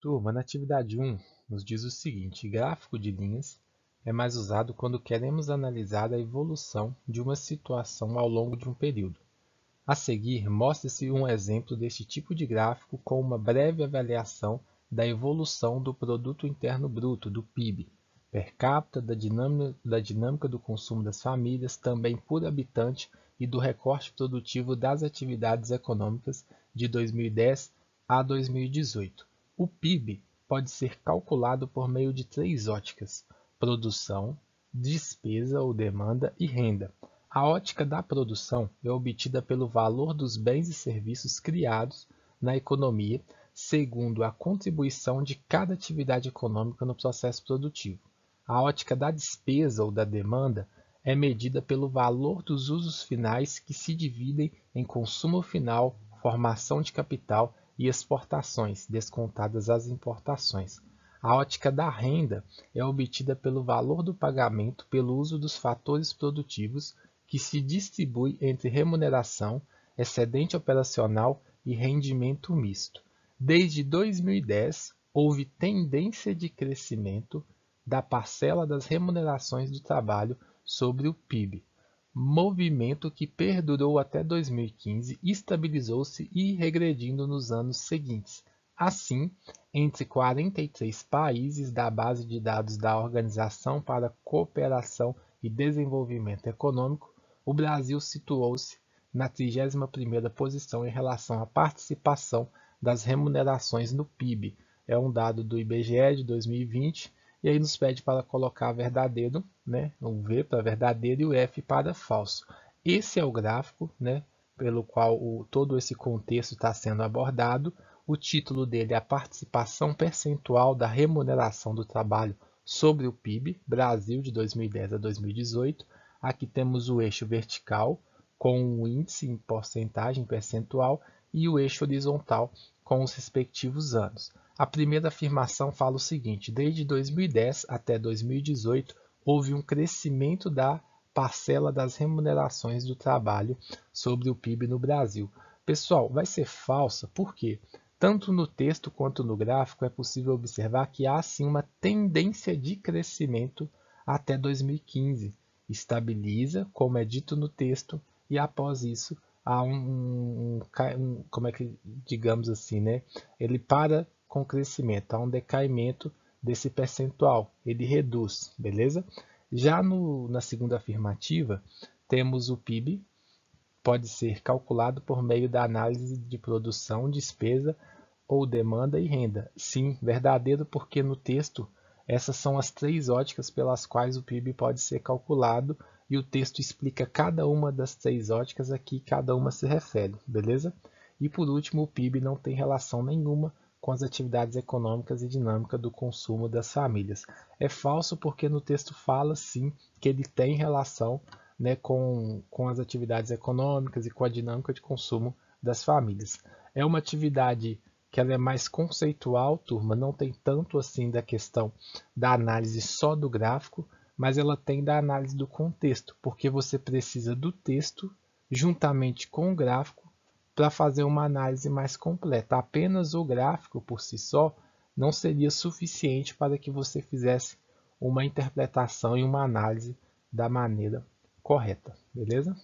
Turma, na atividade 1, nos diz o seguinte: gráfico de linhas é mais usado quando queremos analisar a evolução de uma situação ao longo de um período. A seguir, mostra-se um exemplo deste tipo de gráfico com uma breve avaliação da evolução do Produto Interno Bruto, do PIB, per capita, da dinâmica do consumo das famílias, também por habitante, e do recorte produtivo das atividades econômicas de 2010 a 2018. O PIB pode ser calculado por meio de três óticas: produção, despesa ou demanda e renda. A ótica da produção é obtida pelo valor dos bens e serviços criados na economia, segundo a contribuição de cada atividade econômica no processo produtivo. A ótica da despesa ou da demanda é medida pelo valor dos usos finais que se dividem em consumo final, formação de capital e exportações, descontadas as importações. A ótica da renda é obtida pelo valor do pagamento pelo uso dos fatores produtivos que se distribui entre remuneração, excedente operacional e rendimento misto. Desde 2010, houve tendência de crescimento da parcela das remunerações do trabalho sobre o PIB, movimento que perdurou até 2015, estabilizou-se e regredindo nos anos seguintes. Assim, entre 43 países da base de dados da Organização para a Cooperação e Desenvolvimento Econômico, o Brasil situou-se na 31ª posição em relação à participação das remunerações no PIB. É um dado do IBGE de 2020, e aí nos pede para colocar verdadeiro, o V para verdadeiro e o F para falso. Esse é o gráfico, pelo qual todo esse contexto está sendo abordado. O título dele é a participação percentual da remuneração do trabalho sobre o PIB, Brasil de 2010 a 2018. Aqui temos o eixo vertical com o índice em porcentagem percentual e o eixo horizontal com os respectivos anos. A primeira afirmação fala o seguinte: desde 2010 até 2018, houve um crescimento da parcela das remunerações do trabalho sobre o PIB no Brasil. Pessoal, vai ser falsa, por quê? Tanto no texto quanto no gráfico é possível observar que há sim uma tendência de crescimento até 2015. Estabiliza, como é dito no texto, e após isso há como é que digamos assim, ele para com crescimento, há um decaimento desse percentual, ele reduz, beleza? Já na segunda afirmativa, temos o PIB, pode ser calculado por meio da análise de produção, despesa ou demanda e renda. Sim, verdadeiro, porque no texto essas são as três óticas pelas quais o PIB pode ser calculado e o texto explica cada uma das três óticas aqui, cada uma se refere, beleza? E por último, o PIB não tem relação nenhuma com as atividades econômicas e dinâmica do consumo das famílias. É falso porque no texto fala sim que ele tem relação com as atividades econômicas e com a dinâmica de consumo das famílias. É uma atividade que ela é mais conceitual, turma, não tem tanto assim da questão da análise só do gráfico, mas ela tem da análise do contexto, porque você precisa do texto juntamente com o gráfico para fazer uma análise mais completa. Apenas o gráfico por si só não seria suficiente para que você fizesse uma interpretação e uma análise da maneira correta, beleza?